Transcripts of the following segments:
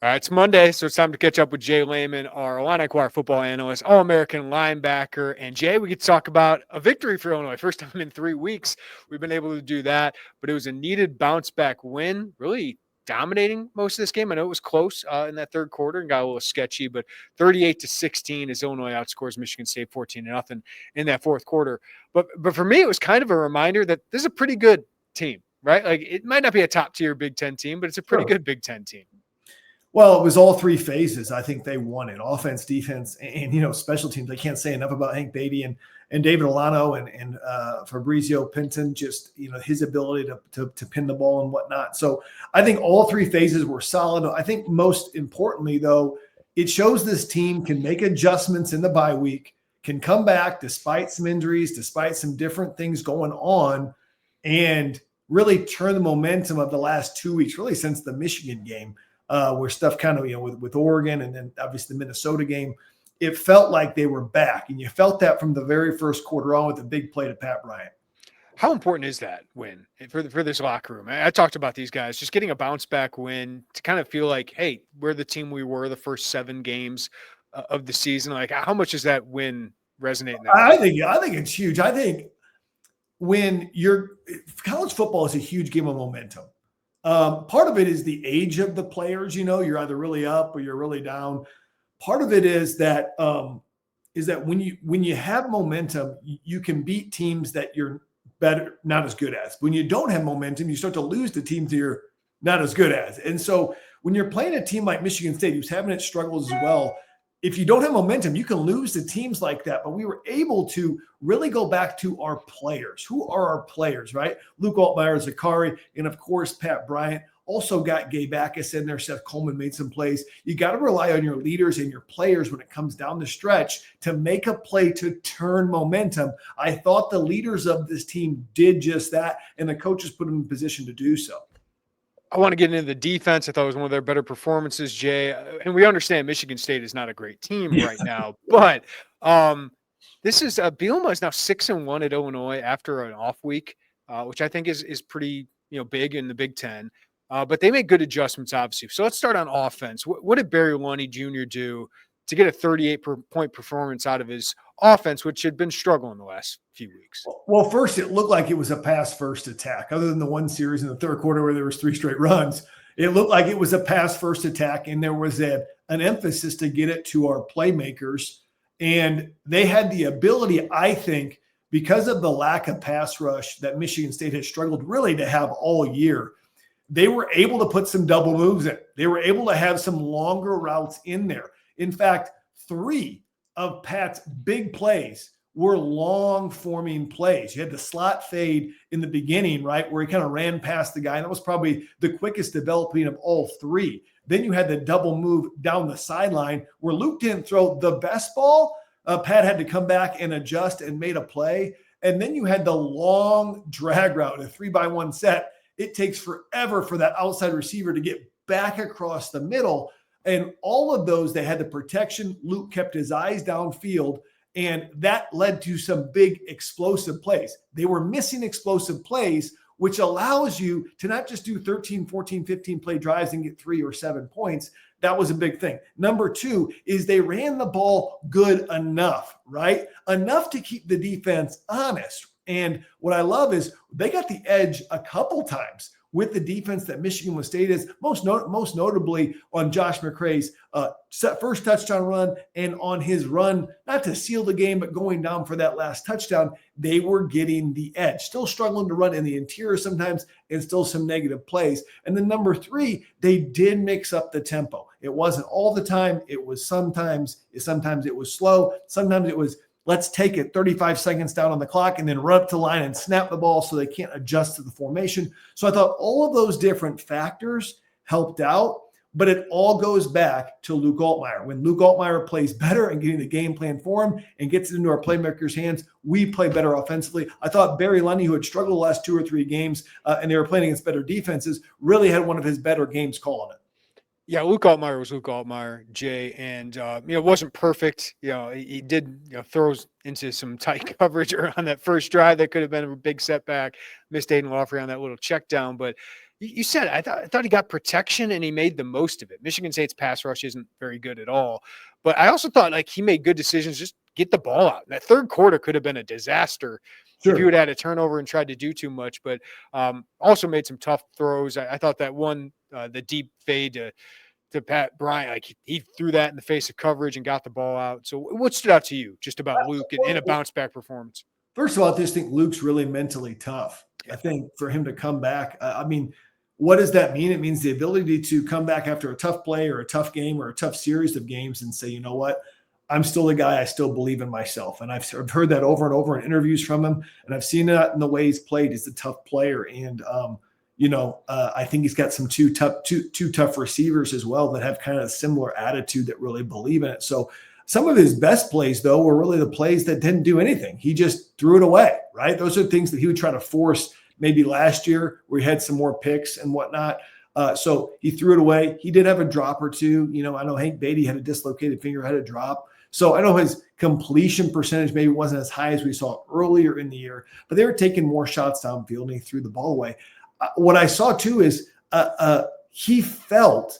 All right, it's Monday, so it's time to catch up with J Leman, our Illini Inquirer football analyst, All-American linebacker. And Jay, we get to talk about a victory for Illinois. First time in 3 weeks we've been able to do that, but it was a needed bounce-back win, really dominating most of this game. I know it was close in that third quarter and got a little sketchy, but 38-16 as Illinois outscores Michigan State 14-0 in that fourth quarter. But for me, it was kind of a reminder that this is a pretty good team, right? Like, it might not be a top-tier Big Ten team, but it's a pretty good Big Ten team. Well, it was all three phases. I think they won it: offense, defense, and special teams. I can't say enough about Hank Beatty and David Alano and Fabrizio Pinton. Just his ability to pin the ball and whatnot. So I think all three phases were solid. I think most importantly, though, it shows this team can make adjustments in the bye week, can come back despite some injuries, despite some different things going on, and really turn the momentum of the last 2 weeks, really since the Michigan game. Where stuff kind of, with Oregon and then obviously the Minnesota game, it felt like they were back. And you felt that from the very first quarter on with the big play to Pat Bryant. How important is that win for this locker room? I talked about these guys just getting a bounce back win to kind of feel like, hey, we're the team we were the first 7 games of the season. Like, how much does that win resonate in that I think it's huge. I think when college football is a huge game of momentum. Part of it is the age of the players. You're either really up or you're really down. Part of it is that when you have momentum, you can beat teams that you're not as good as. When you don't have momentum, you start to lose to teams that you're not as good as. And so when you're playing a team like Michigan State, who's having its struggles as well, if you don't have momentum, you can lose to teams like that. But we were able to really go back to our players. Who are our players, right? Luke Altmyer, Zakari, and of course, Pat Bryant. Also got Gabe Jacas in there. Seth Coleman made some plays. You got to rely on your leaders and your players when it comes down the stretch to make a play to turn momentum. I thought the leaders of this team did just that, and the coaches put them in position to do so. I want to get into the defense. I thought it was one of their better performances, Jay. And we understand Michigan State is not a great team right now, but this is Bielema is now 6-1 at Illinois after an off week, which I think is pretty big in the Big Ten. But they made good adjustments, obviously. So let's start on offense. What did Barry Lunny Jr. do to get a 38-point performance out of his offense, which had been struggling the last few weeks? Well, first, it looked like it was a pass-first attack. Other than the one series in the third quarter where there was 3 straight runs, it looked like it was a pass-first attack, and there was an emphasis to get it to our playmakers. And they had the ability, I think, because of the lack of pass rush that Michigan State has struggled really to have all year, they were able to put some double moves in. They were able to have some longer routes in there. In fact, 3 of Pat's big plays were long forming plays. You had the slot fade in the beginning, right, where he kind of ran past the guy. And that was probably the quickest developing of all 3. Then you had the double move down the sideline where Luke didn't throw the best ball. Pat had to come back and adjust and made a play. And then you had the long drag route, a 3-by-1 set. It takes forever for that outside receiver to get back across the middle. And all of those, they had the protection. Luke kept his eyes downfield, and that led to some big explosive plays. They were missing explosive plays, which allows you to not just do 13, 14, 15 play drives and get 3 or 7 points. That was a big thing. Number 2 is they ran the ball good enough, right? Enough to keep the defense honest. And what I love is they got the edge a couple times with the defense that Michigan State is, most notably on Josh McCray's first touchdown run and on his run, not to seal the game, but going down for that last touchdown. They were getting the edge, still struggling to run in the interior sometimes and still some negative plays. And then number 3, they did mix up the tempo. It wasn't all the time. It was sometimes it was slow. Sometimes it was, let's take it 35 seconds down on the clock and then run up to line and snap the ball so they can't adjust to the formation. So I thought all of those different factors helped out, but it all goes back to Luke Altmyer. When Luke Altmyer plays better and getting the game plan for him and gets it into our playmakers' hands, we play better offensively. I thought Barry Lunny, who had struggled the last 2 or 3 games and they were playing against better defenses, really had one of his better games calling it. Yeah, Luke Altmyer was Luke Altmyer, Jay, and it wasn't perfect. He did throws into some tight coverage on that first drive that could have been a big setback. Missed Aiden Lawfrey on that little check down, but You said I thought he got protection and he made the most of it. Michigan State's pass rush isn't very good at all, but I also thought like he made good decisions. Just get the ball out. That third quarter could have been a disaster if you would have had a turnover and tried to do too much. But also made some tough throws. I thought that one, the deep fade to Pat Bryant, like he threw that in the face of coverage and got the ball out. So what stood out to you just about Luke in a bounce back performance? First of all, I just think Luke's really mentally tough. I think for him to come back, I mean, what does that mean? It means the ability to come back after a tough play or a tough game or a tough series of games and say, you know what, I'm still the guy. I still believe in myself. And I've heard that over and over in interviews from him. And I've seen that in the way he's played. He's a tough player. And, I think he's got some two tough receivers as well that have kind of a similar attitude that really believe in it. So some of his best plays, though, were really the plays that didn't do anything. He just threw it away, right? Those are things that he would try to force maybe last year where he had some more picks and whatnot. So he threw it away. He did have a drop or two. I know Hank Beatty had a dislocated finger, had a drop. So I know his completion percentage maybe wasn't as high as we saw earlier in the year, but they were taking more shots downfield and he threw the ball away. What I saw too is it felt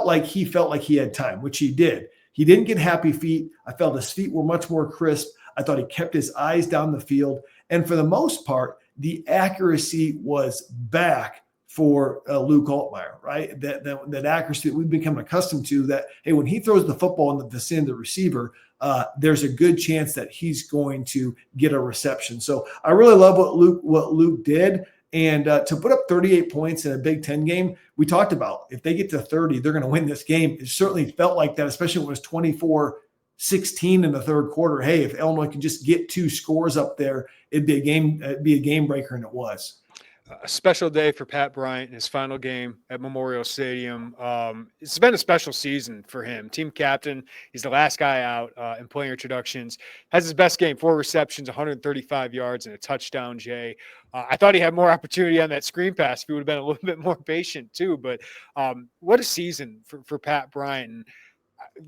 like he had time, which he did. He didn't get happy feet. I felt his feet were much more crisp. I thought he kept his eyes down the field. And for the most part, the accuracy was back for Luke Altmyer, right? That accuracy that we've become accustomed to, that, hey, when he throws the football in the vicinity of the receiver, there's a good chance that he's going to get a reception. So I really love what Luke did. And to put up 38 points in a Big Ten game, we talked about if they get to 30, they're going to win this game. It certainly felt like that, especially when it was 24-16 in the third quarter. Hey, if Illinois can just get 2 scores up there, it'd be a game breaker, and it was. A special day for Pat Bryant in his final game at Memorial Stadium. It's been a special season for him. Team captain. He's the last guy out in player introductions. Has his best game, 4 receptions, 135 yards, and a touchdown, Jay. I thought he had more opportunity on that screen pass if he would have been a little bit more patient too. But what a season for Pat Bryant. And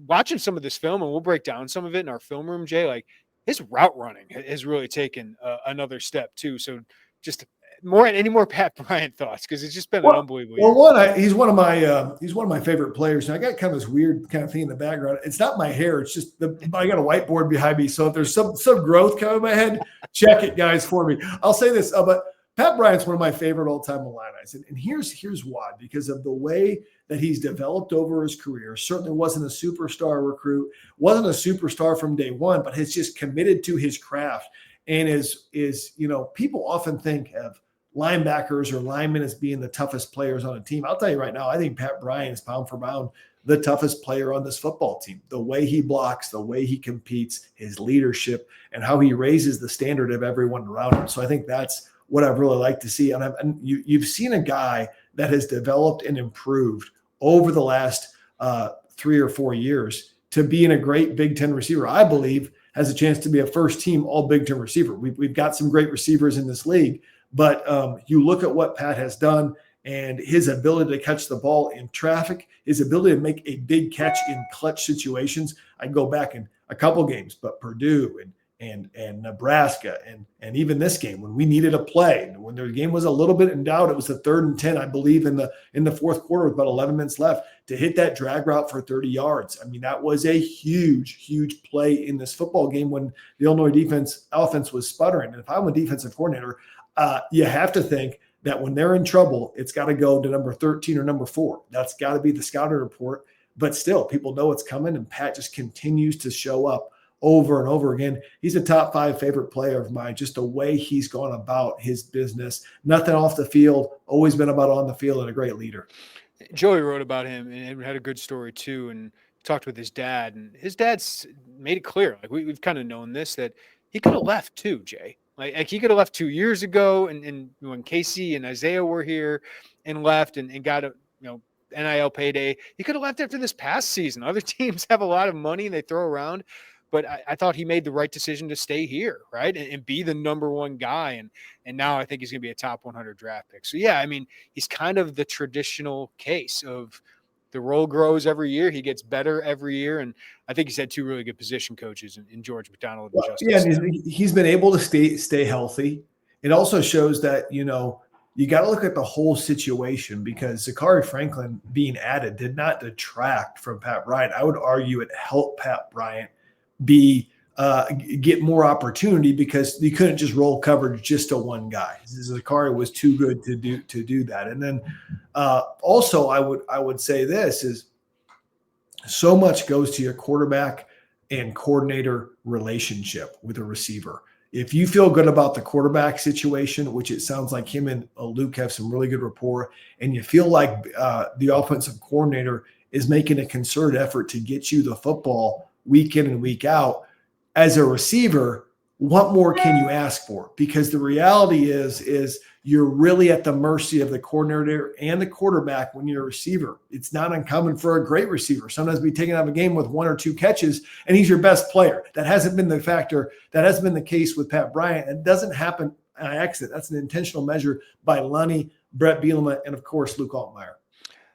watching some of this film, and we'll break down some of it in our film room, Jay, like his route running has really taken another step too. So just any more Pat Bryant thoughts, because it's just been an unbelievable year. Well, he's one of my favorite players. And I got kind of this weird kind of thing in the background. It's not my hair. It's just I got a whiteboard behind me. So if there's some growth coming in my head, check it, guys, for me. I'll say this, but Pat Bryant's one of my favorite all-time Illini. And here's why. Because of the way that he's developed over his career. Certainly wasn't a superstar recruit, wasn't a superstar from day one, but has just committed to his craft. And is people often think of linebackers or linemen as being the toughest players on a team. I'll tell you right now, I think Pat Bryant is pound for pound the toughest player on this football team. The way he blocks, the way he competes, his leadership, and how he raises the standard of everyone around him. So I think that's what I've really liked to see. And you've seen a guy that has developed and improved over the last 3 or 4 years to being a great Big Ten receiver. I believe has a chance to be a first-team all Big Ten receiver. We've got some great receivers in this league. But you look at what Pat has done and his ability to catch the ball in traffic, his ability to make a big catch in clutch situations. I go back in a couple games, but Purdue and Nebraska and even this game when we needed a play, when the game was a little bit in doubt, it was a 3rd and 10, I believe, in the fourth quarter with about 11 minutes left to hit that drag route for 30 yards. I mean, that was a huge, huge play in this football game when the Illinois offense was sputtering. And if I'm a defensive coordinator, you have to think that when they're in trouble, it's got to go to number 13 or number 4. That's got to be the scouting report. But still, people know it's coming, and Pat just continues to show up over and over again. He's a top 5 favorite player of mine, just the way he's gone about his business. Nothing off the field, always been about on the field, and a great leader. Joey wrote about him and had a good story too, and talked with his dad. And his dad's made it clear, like we've kind of known this, that he could have left too, Jay. Like he could have left 2 years ago, and when Casey and Isaiah were here and left and got a NIL payday, he could have left after this past season. Other teams have a lot of money and they throw around, but I thought he made the right decision to stay here, right, and be the number 1 guy. And now I think he's going to be a top 100 draft pick. So yeah, I mean, he's kind of the traditional case of the role grows every year. He gets better every year. And I think he's had 2 really good position coaches in George McDonald and Justice. Yeah, he's been able to stay healthy. It also shows that, you got to look at the whole situation, because Zachary Franklin being added did not detract from Pat Bryant. I would argue it helped Pat Bryant get more opportunity, because you couldn't just roll coverage just to one guy. Zachary was too good to do that. And then also I would say this is, so much goes to your quarterback and coordinator relationship with a receiver. If you feel good about the quarterback situation, which it sounds like him and Luke have some really good rapport, and you feel like the offensive coordinator is making a concerted effort to get you the football week in and week out, as a receiver, what more can you ask for? Because the reality is you're really at the mercy of the coordinator and the quarterback when you're a receiver. It's not uncommon for a great receiver sometimes to be taken out of a game with 1 or 2 catches, and he's your best player. That hasn't been the factor. That hasn't been the case with Pat Bryant. It doesn't happen on accident. That's an intentional measure by Lonnie, Brett Bielema, and of course, Luke Altmyer.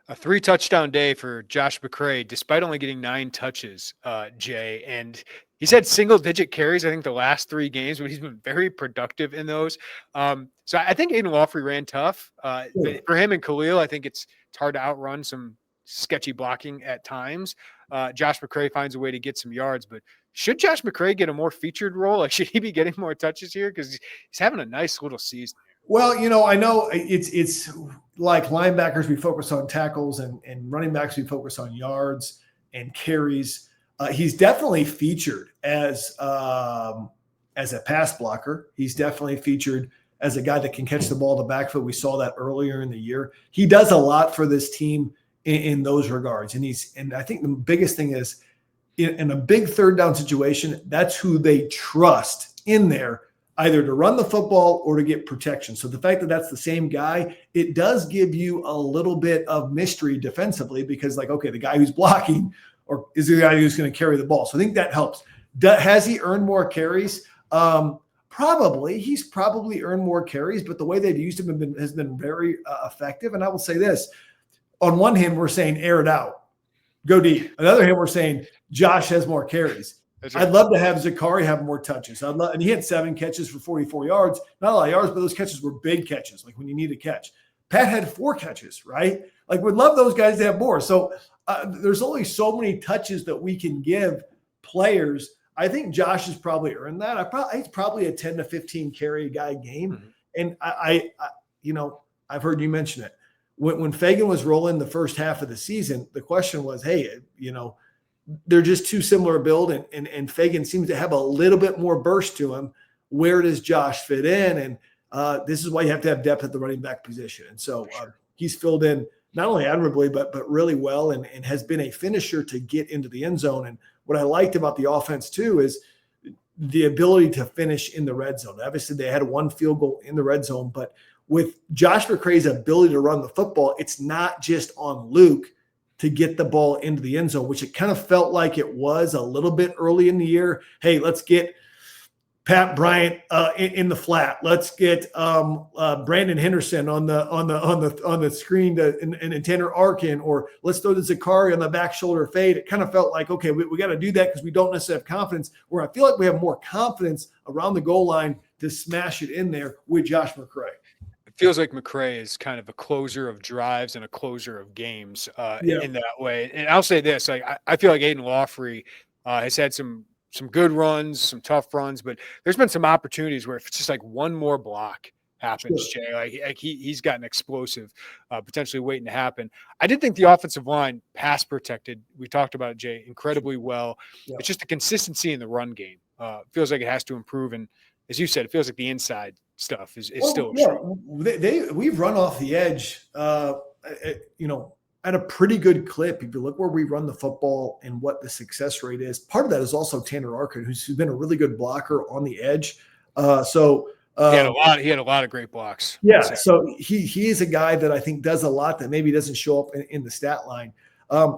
A 3-touchdown day for Josh McCray, despite only getting 9 touches, Jay. And he's had single-digit carries, I think, the last 3 games, but he's been very productive in those. So I think Aiden Lawfrey ran tough. For him and Khalil, I think it's hard to outrun some sketchy blocking at times. Josh McCray finds a way to get some yards, but should Josh McCray get a more featured role? Like, should he be getting more touches here? Because he's having a nice little season. Well, I know it's like linebackers, we focus on tackles, and running backs, we focus on yards and carries. He's definitely featured as a pass blocker. He's definitely featured as a guy that can catch the ball in the backfield. We saw that earlier in the year. He does a lot for this team in those regards. And I think the biggest thing is in a big third down situation, that's who they trust in there, either to run the football or to get protection. So the fact that that's the same guy, it does give you a little bit of mystery defensively, because like, okay, the guy who's blocking or is the guy who's going to carry the ball. So I think that helps. Has he earned more carries? Probably. He's probably earned more carries, but the way they've used him has been very effective. And I will say this, on one hand, we're saying air it out, go deep. On the other hand, we're saying Josh has more carries. Right. I'd love to have Zachary have more touches. And he had 7 catches for 44 yards, not a lot of yards, but those catches were big catches, like when you need a catch. Pat had 4 catches, right? Like, we'd love those guys to have more. So there's only so many touches that we can give players. I think Josh has probably earned that. He's probably a 10 to 15 carry guy game. Mm-hmm. And I've heard you mention it. When Fagan was rolling the first half of the season, the question was, hey, they're just too similar build, and Fagan seems to have a little bit more burst to him. Where does Josh fit in? And this is why you have to have depth at the running back position. And so he's filled in not only admirably, but really well, and has been a finisher to get into the end zone. And what I liked about the offense too is the ability to finish in the red zone. Obviously, they had 1 field goal in the red zone, but with Josh McCray's ability to run the football, it's not just on Luke to get the ball into the end zone, which it kind of felt like it was a little bit early in the year. Hey, let's get Pat Bryant in the flat. Let's get Brandon Henderson on the screen and Tanner Arkin, or let's throw to Zachary on the back shoulder fade. It kind of felt like, okay, we got to do that because we don't necessarily have confidence. Where I feel like we have more confidence around the goal line to smash it in there with Josh McCray. Feels like McCray is kind of a closer of drives and a closer of games in that way. And I'll say this, like, I feel like Aiden Lawfrey has had some good runs, some tough runs, but there's been some opportunities where if it's just like one more block happens, sure. Jay, like he's got an explosive potentially waiting to happen. I did think the offensive line pass protected. We talked about it, Jay, incredibly well. Yeah. It's just the consistency in the run game. Feels like it has to improve. And as you said, it feels like the inside stuff is still we've run off the edge at a pretty good clip. If you look where we run the football and what the success rate is, part of that is also Tanner Arkin, who's been a really good blocker on the edge. He had a lot of great blocks. Yeah, so he is a guy that I think does a lot that maybe doesn't show up in the stat line. I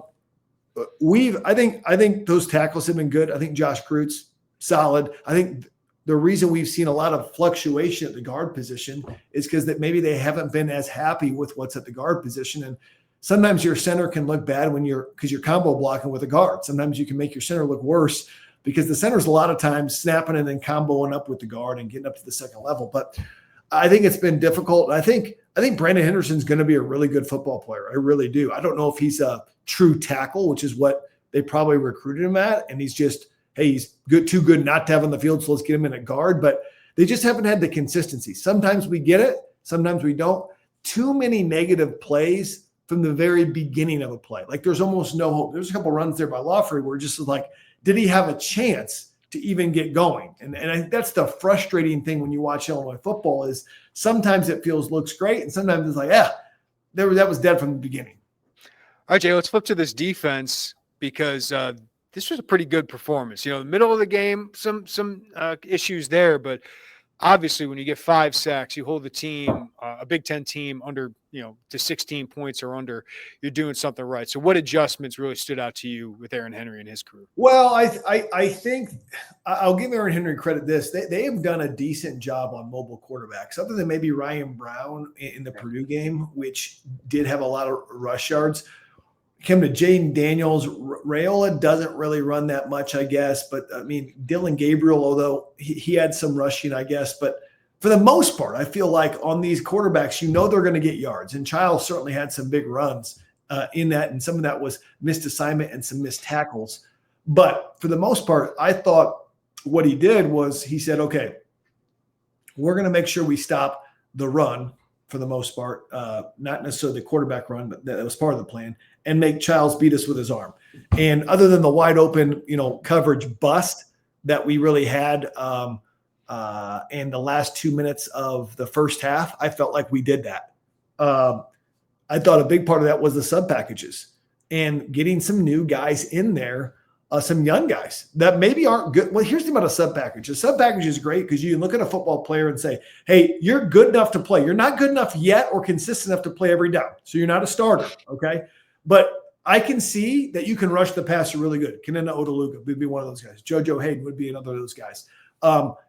think those tackles have been good. I think Josh Kreutz solid. I think the reason we've seen a lot of fluctuation at the guard position is because that maybe they haven't been as happy with what's at the guard position. And sometimes your center can look bad because you're combo blocking with a guard. Sometimes you can make your center look worse because the center's a lot of times snapping and then comboing up with the guard and getting up to the second level. But I think it's been difficult. I think I think Brandon Henderson's going to be a really good football player. I really do. I don't know if he's a true tackle, which is what they probably recruited him at. And he's just, hey, he's good, too good not to have on the field, so let's get him in a guard. But they just haven't had the consistency. Sometimes we get it, sometimes we don't. Too many negative plays from the very beginning of a play. Like there's almost no hope. There's a couple runs there by Lawfrey where just like, did he have a chance to even get going? And I think that's the frustrating thing when you watch Illinois football is sometimes it looks great. And sometimes it's like, that was dead from the beginning. All right, Jay, let's flip to this defense because this was a pretty good performance. The middle of the game, some issues there, but obviously when you get 5 sacks, you hold the team, a Big Ten team under, to 16 points or under, you're doing something right. So what adjustments really stood out to you with Aaron Henry and his crew? Well, I think I'll give Aaron Henry credit this. They have done a decent job on mobile quarterbacks, other than maybe Ryan Brown in the Purdue game, which did have a lot of rush yards. Came to Jaden Daniels. Rayola doesn't really run that much, I guess. But, Dylan Gabriel, although he had some rushing, I guess. But for the most part, I feel like on these quarterbacks, they're going to get yards. And Childs certainly had some big runs in that. And some of that was missed assignment and some missed tackles. But for the most part, I thought what he did was he said, okay, we're going to make sure we stop the run for the most part, not necessarily the quarterback run, but that was part of the plan, and make Childs beat us with his arm. And other than the wide open, coverage bust that we really had in the last 2 minutes of the first half, I felt like we did that. I thought a big part of that was the sub packages and getting some new guys in there, some young guys that maybe aren't good. Well, here's the thing about a sub package. A sub package is great because you can look at a football player and say, hey, you're good enough to play. You're not good enough yet or consistent enough to play every down. So you're not a starter. Okay. But I can see that you can rush the passer really good. Kenenna Odeluga would be one of those guys. JoJo Hayden would be another of those guys.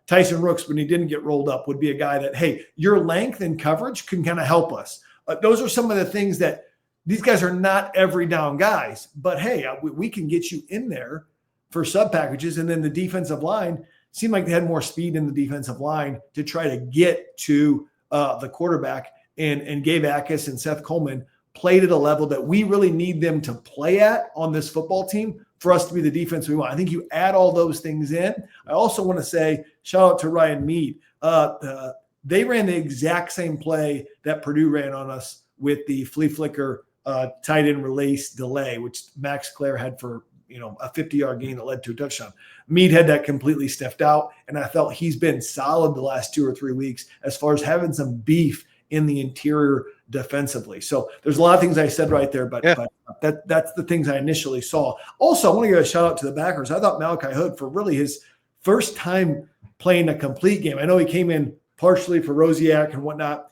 Tyson Rooks, when he didn't get rolled up, would be a guy that, hey, your length and coverage can kind of help us. Those are some of the things that these guys are not every down guys, but hey, we can get you in there for sub packages. And then the defensive line seemed like they had more speed in the defensive line to try to get to the quarterback. And Gabe Jacas and Seth Coleman played at a level that we really need them to play at on this football team for us to be the defense we want. I think you add all those things in. I also want to say shout out to Ryan Mead. They ran the exact same play that Purdue ran on us with the flea flicker tight end release delay, which Max Clare had for a 50-yard gain that led to a touchdown. Mead had that completely sniffed out, and I felt he's been solid the last 2 or 3 weeks as far as having some beef in the interior defensively. So there's a lot of things I said right there, but that's the things I initially saw. Also, I want to give a shout out to the backers. I thought Malachi Hood, for really his first time playing a complete game, I know he came in partially for Rosiak and whatnot.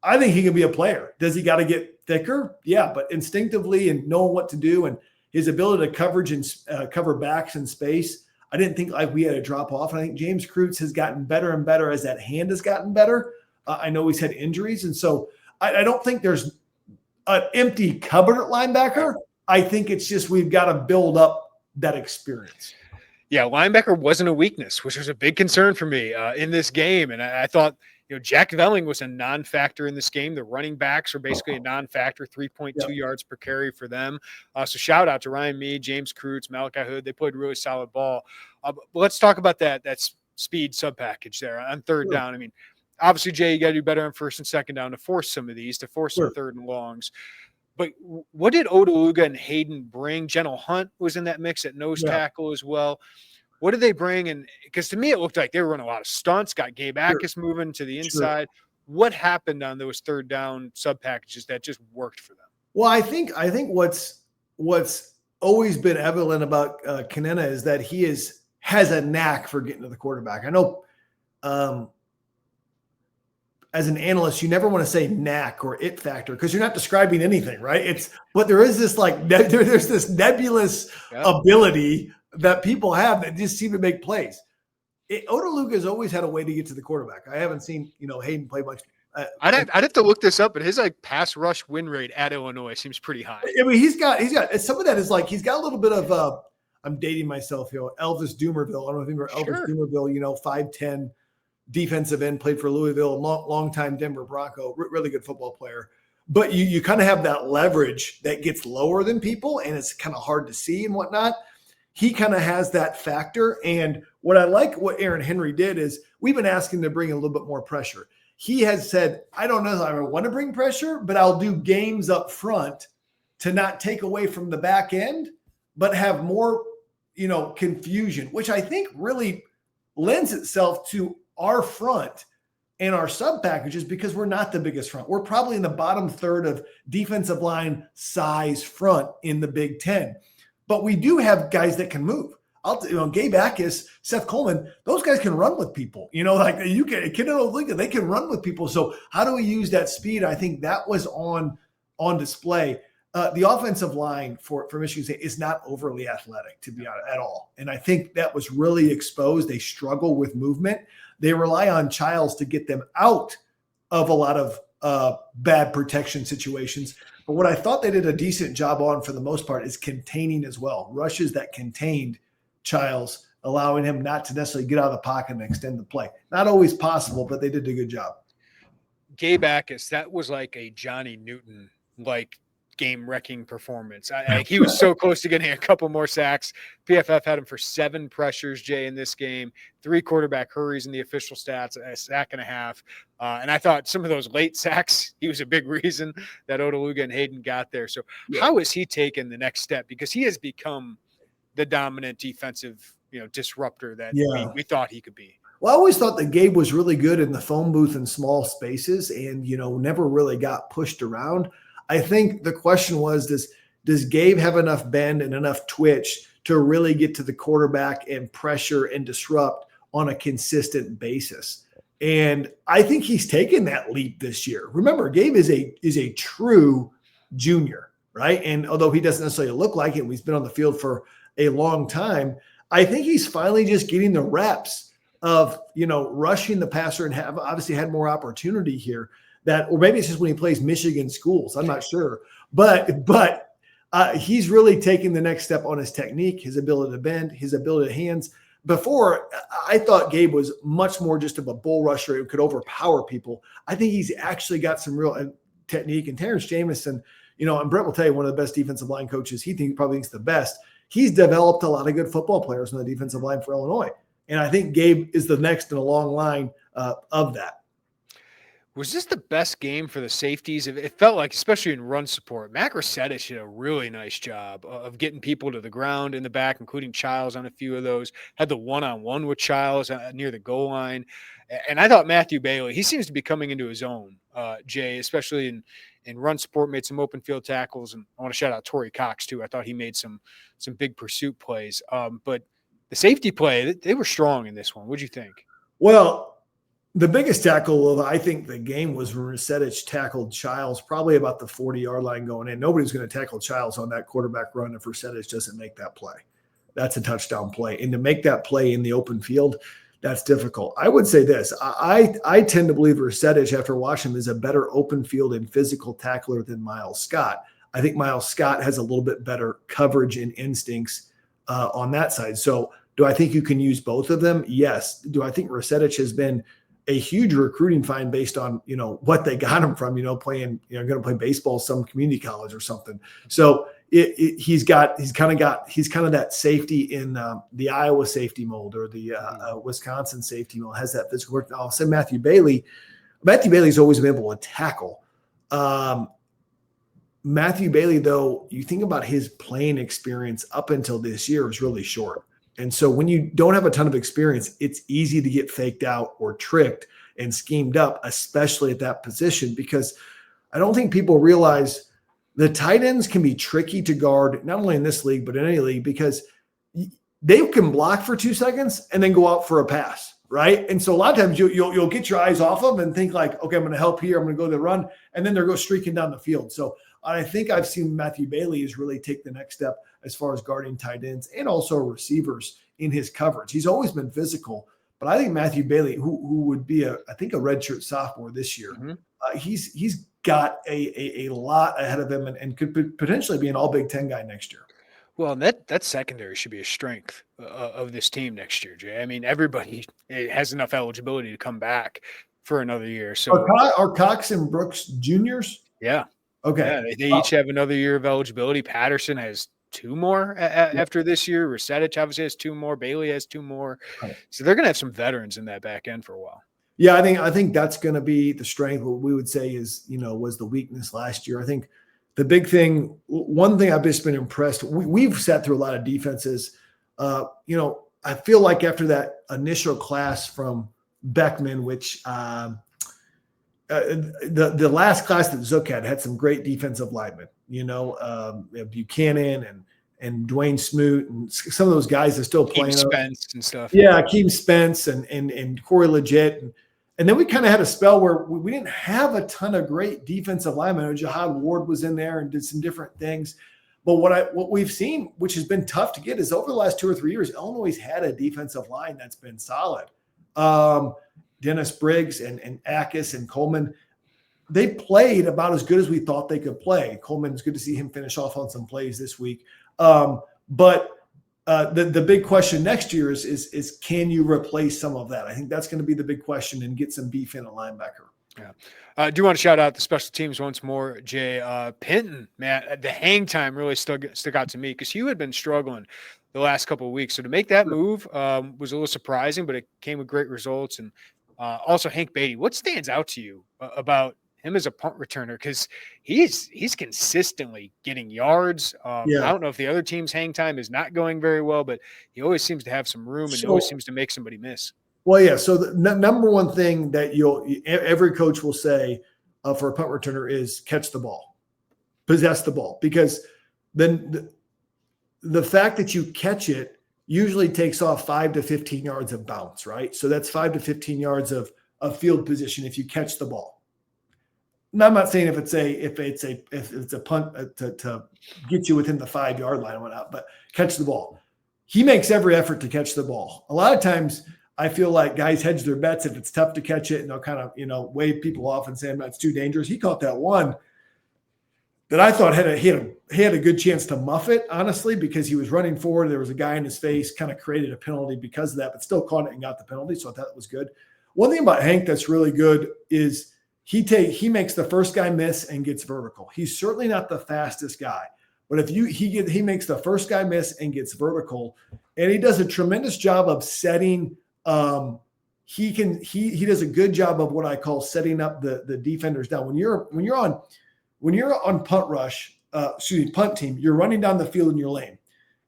I think he can be a player. Does he got to get thicker? Yeah, but instinctively and knowing what to do and his ability to coverage and cover backs in space, I didn't think like we had a drop off. And I think James Kreutz has gotten better and better as that hand has gotten better. I know he's had injuries. And so I don't think there's an empty cupboard at linebacker. I think it's just we've got to build up that experience. Yeah, linebacker wasn't a weakness, which was a big concern for me in this game. And I thought, Jack Velling was a non-factor in this game. The running backs are basically a non-factor, 3.2 yards per carry for them. So shout out to Ryan Mead, James Kreutz, Malachi Hood. They played really solid ball. But let's talk about that speed sub package there on third down. I mean, obviously, Jay, you got to do better on first and second down to force some of these, to force some third and longs. But what did Odeluga and Hayden bring? General Hunt was in that mix at nose tackle as well. What did they bring? And because to me, it looked like they were running a lot of stunts, got Gabe Jacas moving to the inside. What happened on those third down sub packages that just worked for them? Well, I think what's always been evident about Kenenna is that he has a knack for getting to the quarterback. I know as an analyst, you never want to say knack or it factor because you're not describing anything, right? But there is this there's this nebulous ability that people have that just seem to make plays. Odeluga has always had a way to get to the quarterback. I haven't seen Hayden play much. I'd have to look this up, but his pass rush win rate at Illinois seems pretty high. I mean, he's got some of that is like he's got a little bit of I'm dating myself, Elvis Doomerville. I don't know if you remember Elvis Doomerville, 5'10", defensive end, played for Louisville, long-time Denver Bronco, really good football player. But you kind of have that leverage that gets lower than people, and it's kind of hard to see and whatnot. He kind of has that factor. And what I like what Aaron Henry did is we've been asking him to bring a little bit more pressure. He has said, I don't know if I want to bring pressure, but I'll do games up front to not take away from the back end, but have more, confusion, which I think really lends itself to our front and our sub packages because we're not the biggest front. We're probably in the bottom third of defensive line size front in the Big Ten. But we do have guys that can move. Gabe Jacas, Seth Coleman, those guys can run with people. They can run with people. So how do we use that speed? I think that was on display. The offensive line for Michigan State is not overly athletic, to be honest, at all. And I think that was really exposed. They struggle with movement. They rely on Childs to get them out of a lot of bad protection situations. But what I thought they did a decent job on for the most part is containing as well. Rushes that contained Childs, allowing him not to necessarily get out of the pocket and extend the play. Not always possible, but they did a good job. Gabe Jacas, that was like a Johnny Newton game-wrecking performance. He was so close to getting a couple more sacks. PFF had him for 7 pressures, Jay, in this game, 3 quarterback hurries in the official stats, a sack and a half. And I thought some of those late sacks, he was a big reason that Odeluga and Hayden got there. So how has he taken the next step? Because he has become the dominant defensive, disruptor that we thought he could be. Well, I always thought that Gabe was really good in the phone booth in small spaces and, never really got pushed around. I think the question was, does Gabe have enough bend and enough twitch to really get to the quarterback and pressure and disrupt on a consistent basis? And I think he's taken that leap this year. Remember, Gabe is a true junior, right? And although he doesn't necessarily look like it, he's been on the field for a long time. I think he's finally just getting the reps of, rushing the passer and have obviously had more opportunity here. Or maybe it's just when he plays Michigan schools. I'm not sure. But he's really taking the next step on his technique, his ability to bend, his ability to hands. Before, I thought Gabe was much more just of a bull rusher who could overpower people. I think he's actually got some real technique. And Terrence Jamison, and Brett will tell you, one of the best defensive line coaches, he probably thinks the best. He's developed a lot of good football players on the defensive line for Illinois. And I think Gabe is the next in a long line of that. Was this the best game for the safeties? It felt like, especially in run support, Mac Resetich did a really nice job of getting people to the ground in the back, including Childs on a few of those. Had the one-on-one with Childs near the goal line. And I thought Matthew Bailey, he seems to be coming into his own, Jay, especially in run support, made some open field tackles. And I want to shout out Torrey Cox, too. I thought he made some big pursuit plays. But the safety play, they were strong in this one. What'd you think? Well, the biggest tackle of, I think, the game was when Resetich tackled Childs probably about the 40-yard line going in. Nobody's going to tackle Childs on that quarterback run if Resetich doesn't make that play. That's a touchdown play. And to make that play in the open field, that's difficult. I would say this. I tend to believe Resetich, after watching him, is a better open field and physical tackler than Miles Scott. I think Miles Scott has a little bit better coverage and instincts on that side. So do I think you can use both of them? Yes. Do I think Resetich has been a huge recruiting find based on, what they got him from, playing, going to play baseball, some community college or something. So he's kind of that safety in the Iowa safety mold or the Wisconsin safety mold, has that physical work. I'll say Matthew Bailey's always been able to tackle. Matthew Bailey, though, you think about his playing experience up until this year is really short. And so when you don't have a ton of experience, it's easy to get faked out or tricked and schemed up, especially at that position, because I don't think people realize the tight ends can be tricky to guard, not only in this league, but in any league, because they can block for 2 seconds and then go out for a pass, right? And so a lot of times you'll get your eyes off them and think like, okay, I'm going to help here, I'm going to go to the run, and then they're go streaking down the field. So I think I've seen Matthew Bailey is really take the next step as far as guarding tight ends and also receivers in his coverage. He's always been physical, but I think Matthew Bailey, who would be a redshirt sophomore this year, he's got a lot ahead of him and could potentially be an all Big Ten guy next year. Well, that secondary should be a strength of this team next year, Jay. I mean, everybody has enough eligibility to come back for another year. So Are Cox and Brooks juniors? yeah, Okay. yeah, they each have another year of eligibility. Patterson has 2 more after this year. Resetich obviously has 2 more. Bailey has 2 more. Right. So they're going to have some veterans in that back end for a while. Yeah, I think that's going to be the strength. What we would say is, was the weakness last year. I think the big thing, one thing I've just been impressed. We've sat through a lot of defenses. I feel like after that initial class from Beckman, which the last class that Zook had some great defensive linemen. Buchanan and Dwayne Smoot and some of those guys are still playing. Spence and stuff. Yeah, Akeem Spence and Corey Legit. And then we kind of had a spell where we didn't have a ton of great defensive linemen. Jahad Ward was in there and did some different things. But what we've seen, which has been tough to get, is over the last 2 or 3 years, Illinois had a defensive line that's been solid. Dennis Briggs and Jacas and Coleman, they played about as good as we thought they could play. Coleman, it's good to see him finish off on some plays this week. But the big question next year is can you replace some of that? I think that's going to be the big question and get some beef in a linebacker. Yeah. I do want to shout out the special teams once more, Jay. Pinton, man, the hang time really stuck out to me because Hugh had been struggling the last couple of weeks. So to make that move was a little surprising, but it came with great results. And also Hank Beatty, what stands out to you about him as a punt returner? Because he's consistently getting yards. I don't know if the other team's hang time is not going very well, but he always seems to have some room and always seems to make somebody miss. Well, yeah. So the number one thing that every coach will say for a punt returner is catch the ball, possess the ball, because then the fact that you catch it usually takes off 5 to 15 yards of bounce, right? So that's 5 to 15 yards of field position if you catch the ball. Now, I'm not saying if it's a punt to get you within the 5-yard line and whatnot, but catch the ball. He makes every effort to catch the ball. A lot of times I feel like guys hedge their bets if it's tough to catch it, and they'll kind of, wave people off and say, it's too dangerous. He caught that one that I thought had a good chance to muff it, honestly, because he was running forward. There was a guy in his face, kind of created a penalty because of that, but still caught it and got the penalty. So I thought it was good. One thing about Hank that's really good is he makes the first guy miss and gets vertical. He's certainly not the fastest guy, but if he makes the first guy miss and gets vertical, and he does a tremendous job of setting. He does a good job of what I call setting up the defenders down. When you're on punt team, you're running down the field in your lane.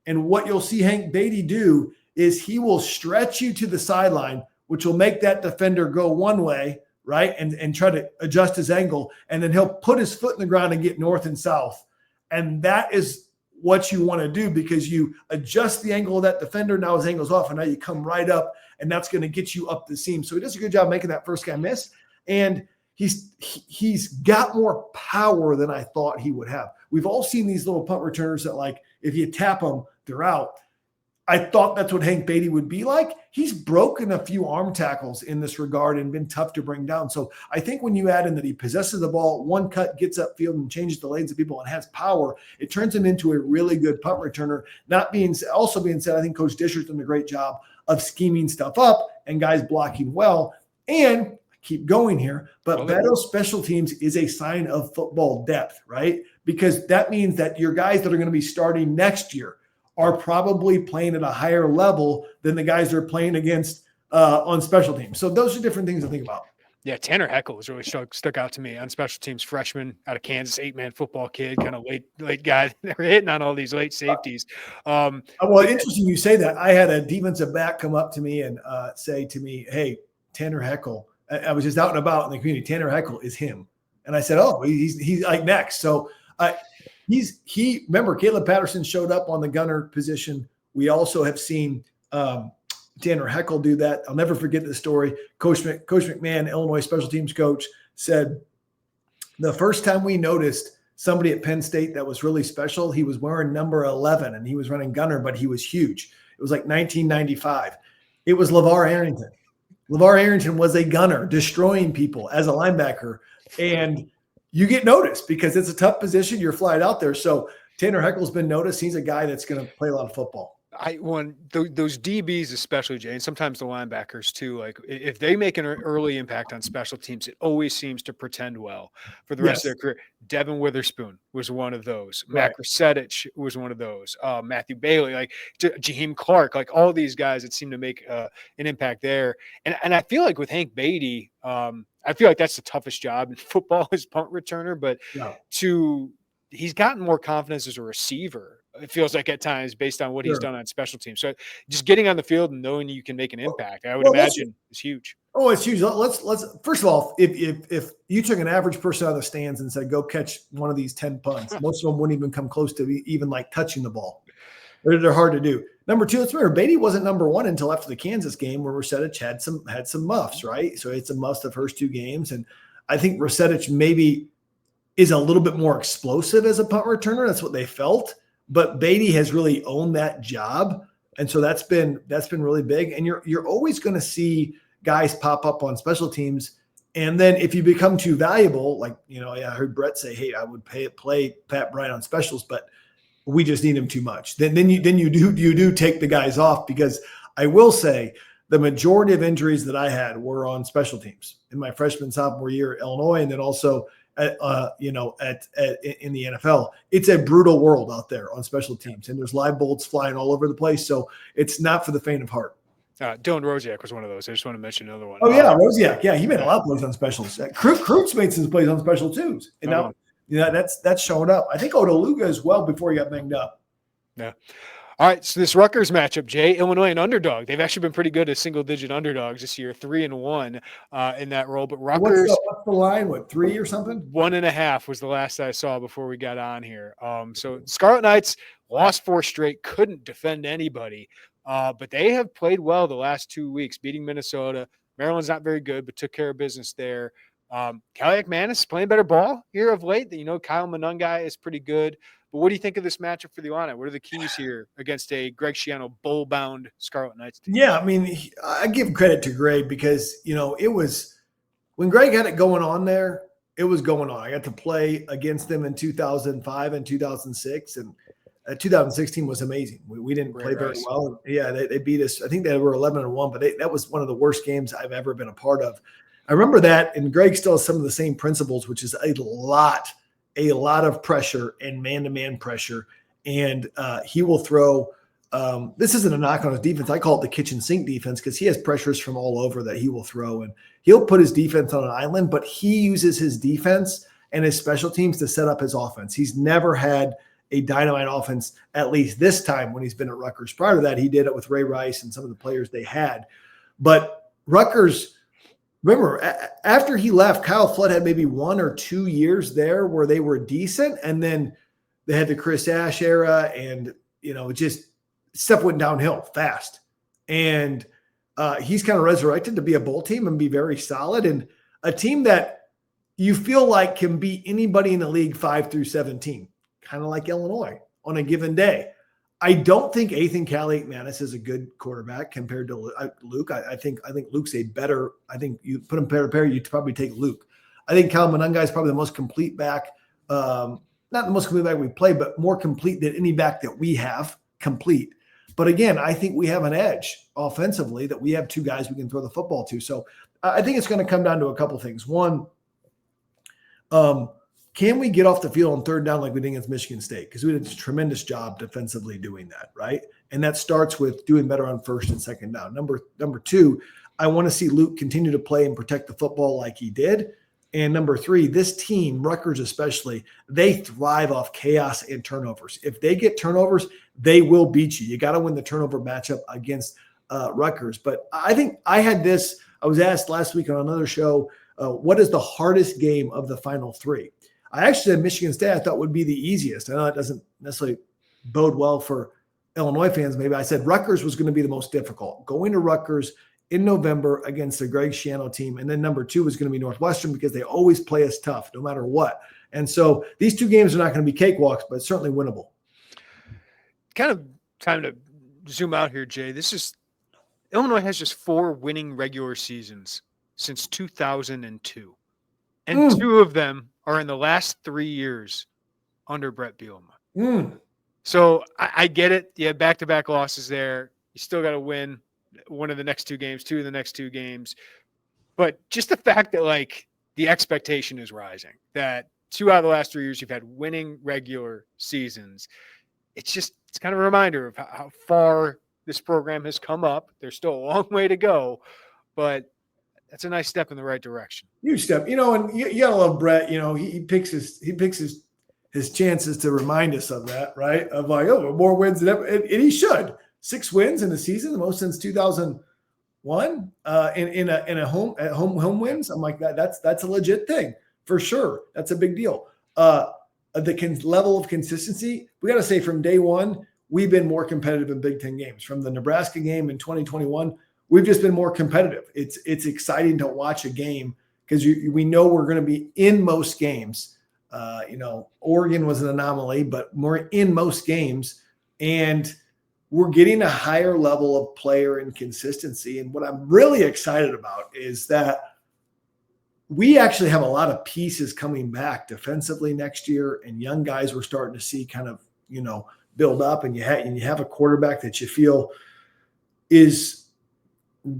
And what you'll see Hank Beatty do is he will stretch you to the sideline, which will make that defender go one way, right? And try to adjust his angle. And then he'll put his foot in the ground and get north and south. And that is what you want to do, because you adjust the angle of that defender. Now his angle's off, and now you come right up, and that's going to get you up the seam. So he does a good job making that first guy miss. And he's got more power than I thought he would have. We've all seen these little punt returners that, like, if you tap them, they're out. I thought that's what Hank Beatty would be like. He's broken a few arm tackles in this regard and been tough to bring down. So I think when you add in that he possesses the ball, one cut, gets upfield and changes the lanes of people and has power, it turns him into a really good punt returner. Also being said, I think Coach Disher's done a great job of scheming stuff up and guys blocking well. And keep going here, but better special teams is a sign of football depth, right? Because that means that your guys that are going to be starting next year are probably playing at a higher level than the guys they're playing against on special teams. So those are different things to think about. Yeah, Tanner Heckel was really stuck out to me on special teams. Freshman out of Kansas, 8-man football kid, kind of late guy. They're hitting on all these late safeties. Well, interesting you say that. I had a defensive back come up to me and say to me, "Hey, Tanner Heckel." I was just out and about in the community. Tanner Heckel is him, and I said, "Oh, he's like next." So remember Caleb Patterson showed up on the gunner position. We also have seen Tanner Heckel do that. I'll never forget the story. Coach McMahon, Illinois special teams coach, said the first time we noticed somebody at Penn State that was really special, he was wearing number 11 and he was running gunner, but he was huge. It was like 1995. It was LeVar Arrington. LeVar Arrington was a gunner, destroying people as a linebacker. And you get noticed because it's a tough position. You're flying out there. So Tanner Heckel's been noticed. He's a guy that's going to play a lot of football. Those DBs, especially, Jay, and sometimes the linebackers too, like if they make an early impact on special teams, it always seems to pretend well for the rest of their career. Devin Witherspoon was one of those. Right. Matt Rusetich was one of those. Matthew Bailey, like Jaheim Clark, like all these guys that seem to make an impact there. And I feel like with Hank Beatty, I feel like that's the toughest job in football is punt returner, but he's gotten more confidence as a receiver. It feels like at times based on what he's done on special teams. So just getting on the field and knowing you can make an impact, I would imagine is huge. Oh, it's huge. Let's first of all, if you took an average person out of the stands and said, go catch one of these 10 punts, most of them wouldn't even come close to even like touching the ball. They're hard to do. Number two, let's remember, Beatty wasn't number one until after the Kansas game where Rusetich had some muffs, right? So it's a must the first two games. And I think Rusetich maybe is a little bit more explosive as a punt returner. That's what they felt. But Beatty has really owned that job. And so that's been really big. And you're always going to see guys pop up on special teams. And then if you become too valuable, like, I heard Brett say, hey, I would play Pat Bryant on specials, but we just need him too much. Then you do take the guys off, because I will say the majority of injuries that I had were on special teams in my freshman sophomore year at Illinois, and then also in the NFL. It's a brutal world out there on special teams, and there's live bolts flying all over the place. So it's not for the faint of heart. Dylan Rosiak was one of those. I just want to mention another one. Oh yeah, Rosiak. Yeah, he made a lot of plays on specials. Krutz made some plays on special twos, and now that's showing up. I think Odaluga as well before he got banged up. Yeah. All right, so this Rutgers matchup, Jay, Illinois an underdog. They've actually been pretty good as single-digit underdogs this year, 3-1 in that role. But Rutgers, what's the line? What, 3 or something? 1.5 was the last I saw before we got on here. So Scarlet Knights lost 4 straight, couldn't defend anybody, but they have played well the last 2 weeks, beating Minnesota. Maryland's not very good, but took care of business there. Kaliak Manis playing better ball here of late. Kyle Monungai is pretty good. But what do you think of this matchup for the Illini? What are the keys here against a Greg Schiano bull-bound Scarlet Knights team? Yeah, I mean, I give credit to Greg because, it was – when Greg had it going on there, it was going on. I got to play against them in 2005 and 2006, and 2016 was amazing. We didn't play very well. Yeah, they beat us. I think they were 11-1, but that was one of the worst games I've ever been a part of. I remember that, and Greg still has some of the same principles, which is a lot of pressure and man-to-man pressure. And he will throw this isn't a knock on his defense. I call it the kitchen sink defense because he has pressures from all over that he will throw. And he'll put his defense on an island, but he uses his defense and his special teams to set up his offense. He's never had a dynamite offense, at least this time when he's been at Rutgers. Prior to that, he did it with Ray Rice and some of the players they had. But Rutgers, remember, after he left, Kyle Flood had maybe 1 or 2 years there where they were decent. And then they had the Chris Ash era, and, just stuff went downhill fast. And he's kind of resurrected to be a bowl team and be very solid, and a team that you feel like can beat anybody in the league 5 through 17, kind of like Illinois on a given day. I don't think Ethan Kaliak Manis is a good quarterback compared to Luke. I think Luke's a better. I think you put him pair, you'd probably take Luke. I think Kyle Monungai is probably the most complete back. Not the most complete back we play, but more complete than any back that we have complete. But again, I think we have an edge offensively that we have 2 guys we can throw the football to. So I think it's going to come down to a couple things. One, can we get off the field on 3rd down like we did against Michigan State? Because we did a tremendous job defensively doing that, right? And that starts with doing better on 1st and 2nd down. Number 2, I want to see Luke continue to play and protect the football like he did. And number 3, this team, Rutgers especially, they thrive off chaos and turnovers. If they get turnovers, they will beat you. You got to win the turnover matchup against Rutgers. But I think I was asked last week on another show, what is the hardest game of the final 3? I actually said Michigan State I thought would be the easiest. I know it doesn't necessarily bode well for Illinois fans. Maybe I said Rutgers was going to be the most difficult. Going to Rutgers in November against the Greg Schiano team. And then number 2 was going to be Northwestern because they always play us tough no matter what. And so these 2 games are not going to be cakewalks, but certainly winnable. Kind of time to zoom out here, Jay. Illinois has just 4 winning regular seasons since 2002. And 2 of them are in the last 3 years under Brett Bielema. So I get it. You have back-to-back losses there. You still got to win one of the next two games, two of the next two games. But just the fact that, like, the expectation is rising, that 2 out of the last 3 years you've had winning regular seasons. It's kind of a reminder of how far this program has come up. There's still a long way to go, but that's a nice step in the right direction. Huge step, and you gotta love Brett. He picks his chances to remind us of that, right? Of like, more wins than ever, and he should. 6 wins in a season, the most since 2001. In a home wins. I'm like, that's a legit thing for sure. That's a big deal. The level of consistency, we got to say from day one, we've been more competitive in Big Ten games. From the Nebraska game in 2021, we've just been more competitive. It's exciting to watch a game because we know we're going to be in most games. Oregon was an anomaly, but we're in most games, and we're getting a higher level of player and consistency. And what I'm really excited about is that we actually have a lot of pieces coming back defensively next year, and young guys we're starting to see kind of, build up, and you have a quarterback that you feel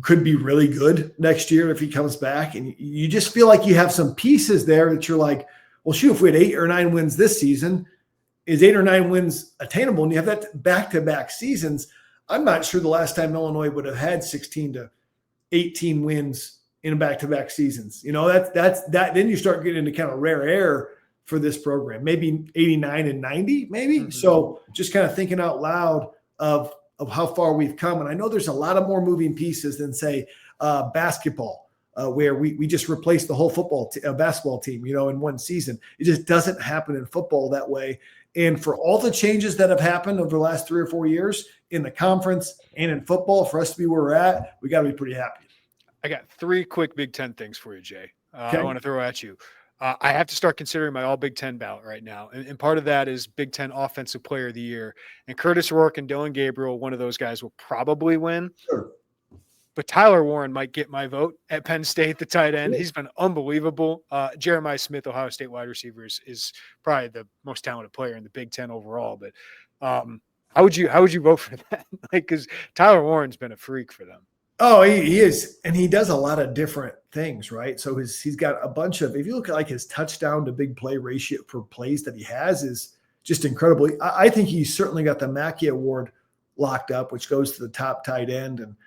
could be really good next year if he comes back. And you just feel like you have some pieces there that you're like, well, shoot, if we had 8 or 9 wins this season, is 8 or 9 wins attainable? And you have that back-to-back seasons. I'm not sure the last time Illinois would have had 16 to 18 wins in back-to-back seasons. That's then you start getting into kind of rare air for this program, maybe 89 and 90, maybe. Mm-hmm. So just kind of thinking out loud of how far we've come. And I know there's a lot of more moving pieces than, say, basketball, where we just replaced the whole basketball team, in one season. It just doesn't happen in football that way. And for all the changes that have happened over the last 3 or 4 years in the conference and in football, for us to be where we're at, we got to be pretty happy. I got 3 quick Big Ten things for you, Jay. Okay. I want to throw at you. I have to start considering my all Big Ten ballot right now. And part of that is Big Ten Offensive Player of the Year. And Curtis Rourke and Dylan Gabriel, one of those guys, will probably win. Sure. But Tyler Warren might get my vote at Penn State, the tight end. He's been unbelievable. Jeremiah Smith, Ohio State wide receiver, is probably the most talented player in the Big Ten overall. But how would you vote for that? Because Tyler Warren's been a freak for them. Oh, he is, and he does a lot of different things, right? So he's got a bunch of. If you look at like his touchdown to big play ratio for plays that he has is just incredible. I think he's certainly got the Mackey Award locked up, which goes to the top tight end, and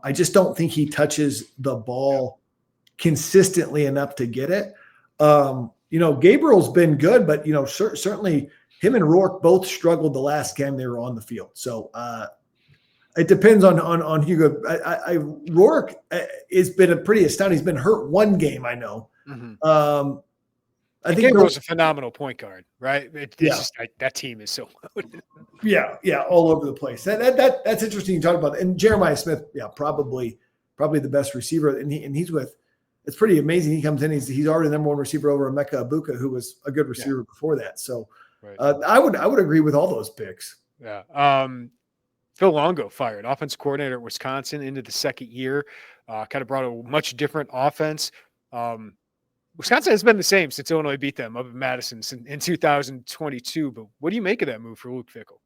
I just don't think he touches the ball consistently enough to get it. Gabriel's been good, but certainly him and Rourke both struggled the last game they were on the field. So it depends on Hugo. Rourke has been a pretty astounding. He's been hurt one game, I know. Mm-hmm. I think Gabriel's a phenomenal point guard, right? It's just like that team is so loaded. Yeah, all over the place. That's interesting you talk about that. And Jeremiah Smith, probably the best receiver. And he's with. It's pretty amazing. He comes in. He's already the number 1 receiver over Emeka Ibuka, who was a good receiver before that. So right. I would agree with all those picks. Yeah. Phil Longo fired, offensive coordinator at Wisconsin, into the second year. Kind of brought a much different offense. Wisconsin has been the same since Illinois beat them up in Madison in 2022. But what do you make of that move for Luke Fickell?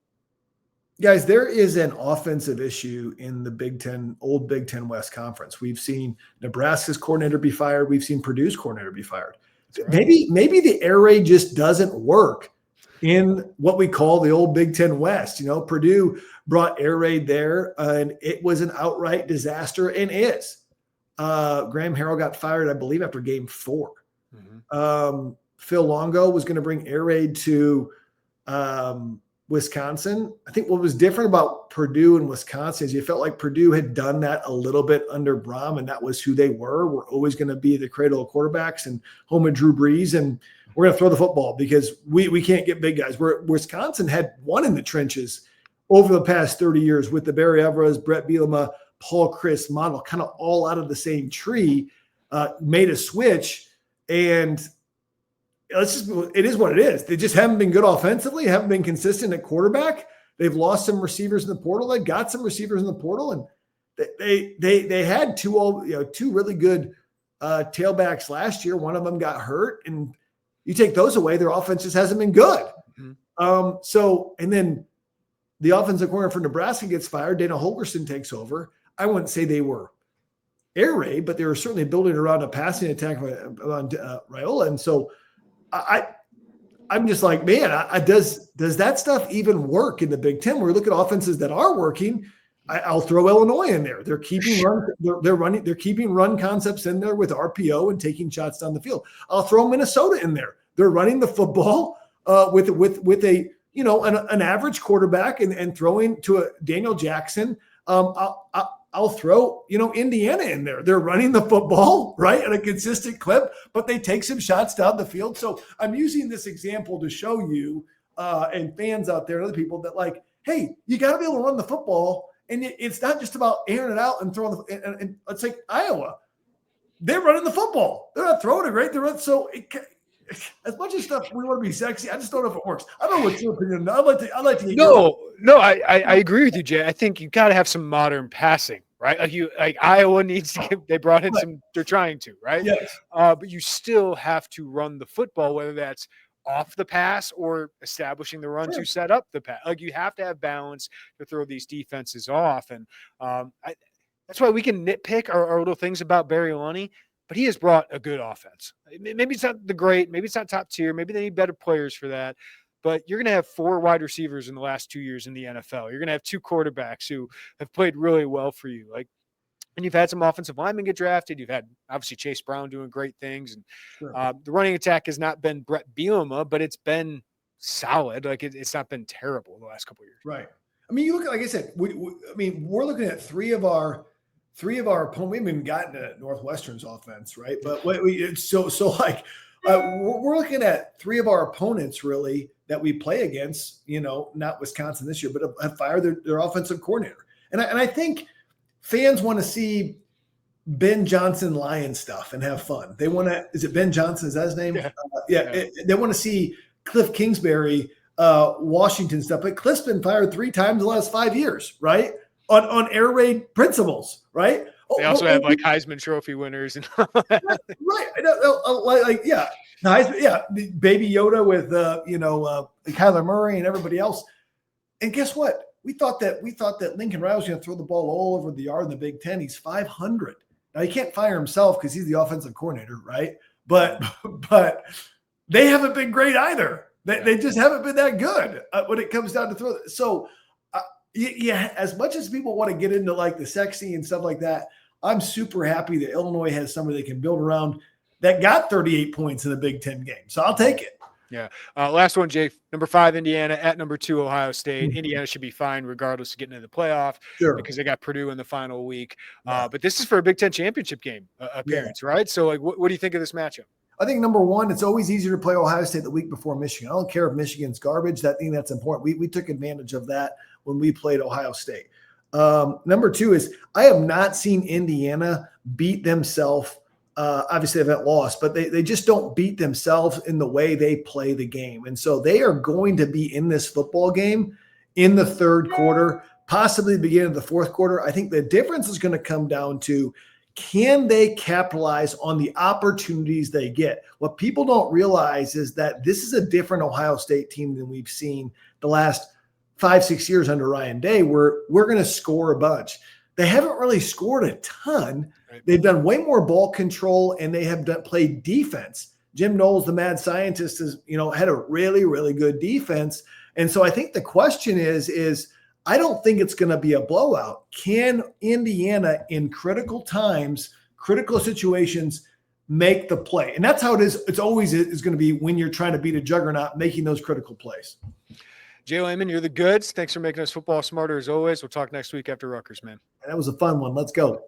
Guys, there is an offensive issue in the Big Ten, old Big Ten West Conference. We've seen Nebraska's coordinator be fired. We've seen Purdue's coordinator be fired. Right. Maybe the air raid just doesn't work in what we call the old Big Ten West. Purdue brought air raid there, and it was an outright disaster, and is. Graham Harrell got fired, I believe, after game 4. Mm-hmm. Phil Longo was going to bring air raid to Wisconsin. I think what was different about Purdue and Wisconsin is you felt like Purdue had done that a little bit under Brom, and that was who they were. We're always going to be the cradle of quarterbacks and home of Drew Brees, and we're going to throw the football because we can't get big guys. Wisconsin had won in the trenches over the past 30 years with the Barry Evras, Brett Bielema, Paul Chryst model, kind of all out of the same tree, made a switch, and it is what it is. They just haven't been good offensively, haven't been consistent at quarterback. They've lost some receivers in the portal. They got some receivers in the portal, and they had two really good tailbacks last year. One of them got hurt, and you take those away, their offense just hasn't been good. So, and then the offensive coordinator for Nebraska gets fired. Dana Holgorsen takes over. I wouldn't say they were air raid, but they were certainly building around a passing attack on Raiola. And so I'm just like, man, does that stuff even work in the Big Ten? Where we look at offenses that are working. I'll throw Illinois in there. They're keeping they're keeping run concepts in there with RPO and taking shots down the field. I'll throw Minnesota in there. They're running the football with a an average quarterback and throwing to a Daniel Jackson. I'll throw Indiana in there. They're running the football right at a consistent clip, but they take some shots down the field. So I'm using this example to show you and fans out there and other people that like, hey, you got to be able to run the football. And it's not just about airing it out and throwing and let's take Iowa. They're running the football. They're not throwing it, right? They're running. So as much as stuff we want to be sexy, I just don't know if it works. I don't know what's your opinion. I'd like to. No, I agree with you, Jay. I think you got to have some modern passing, right? Like Iowa needs to they brought in some. They're trying to, right? Yes. But you still have to run the football, whether that's off the pass or establishing the run to set up the pass. Like you have to have balance to throw these defenses off. And that's why we can nitpick our little things about Barry Lunny, but he has brought a good offense. Maybe it's not the great, maybe it's not top tier. Maybe they need better players for that. But you're going to have 4 wide receivers in the last 2 years in the NFL. You're going to have 2 quarterbacks who have played really well for you. And you've had some offensive linemen get drafted. You've had, obviously, Chase Brown doing great things. And the running attack has not been Brett Bielema, but it's been solid. Like, it's not been terrible the last couple of years. Right. I mean, you look at, like I said, we're looking at three of our opponents. We haven't even gotten to Northwestern's offense, right? But we're looking at 3 of our opponents, really, that we play against, not Wisconsin this year, but have fired their offensive coordinator. And I think – fans want to see Ben Johnson Lion stuff and have fun. They want to – is it Ben Johnson? Is that his name? Yeah. They want to see Cliff Kingsbury, Washington stuff. But Cliff's been fired 3 times in the last 5 years, right? On air raid principles, right? They also have like Heisman Trophy winners. And right. Heisman, Baby Yoda with, Kyler Murray and everybody else. And guess what? We thought that Lincoln Riley was going to throw the ball all over the yard in the Big Ten. He's 500. Now he can't fire himself because he's the offensive coordinator, right? But they haven't been great either. They just haven't been that good when it comes down to throw. So as much as people want to get into like the sexy and stuff like that, I'm super happy that Illinois has somebody they can build around that got 38 points in the Big Ten game. So I'll take it. Yeah. Last one, Jake. Number 5, Indiana at number 2, Ohio State. Indiana should be fine regardless of getting into the playoff because they got Purdue in the final week. But this is for a Big Ten championship game appearance, right? So, like, what do you think of this matchup? I think number 1, it's always easier to play Ohio State the week before Michigan. I don't care if Michigan's garbage. That's important. We took advantage of that when we played Ohio State. Number 2 is I have not seen Indiana beat themselves. Obviously, they haven't lost, but they just don't beat themselves in the way they play the game. And so they are going to be in this football game in the 3rd quarter, possibly the beginning of the 4th quarter. I think the difference is going to come down to, can they capitalize on the opportunities they get? What people don't realize is that this is a different Ohio State team than we've seen the last 5-6 years under Ryan Day, where we're going to score a bunch. They haven't really scored a ton. They've done way more ball control, and they have played defense. Jim Knowles, the mad scientist, has had a really, really good defense. And so I think the question is I don't think it's going to be a blowout. Can Indiana, in critical times, critical situations, make the play? And that's how it is. It's always is going to be when you're trying to beat a juggernaut, making those critical plays. J Leman, you're the goods. Thanks for making us football smarter as always. We'll talk next week after Rutgers, man. That was a fun one. Let's go.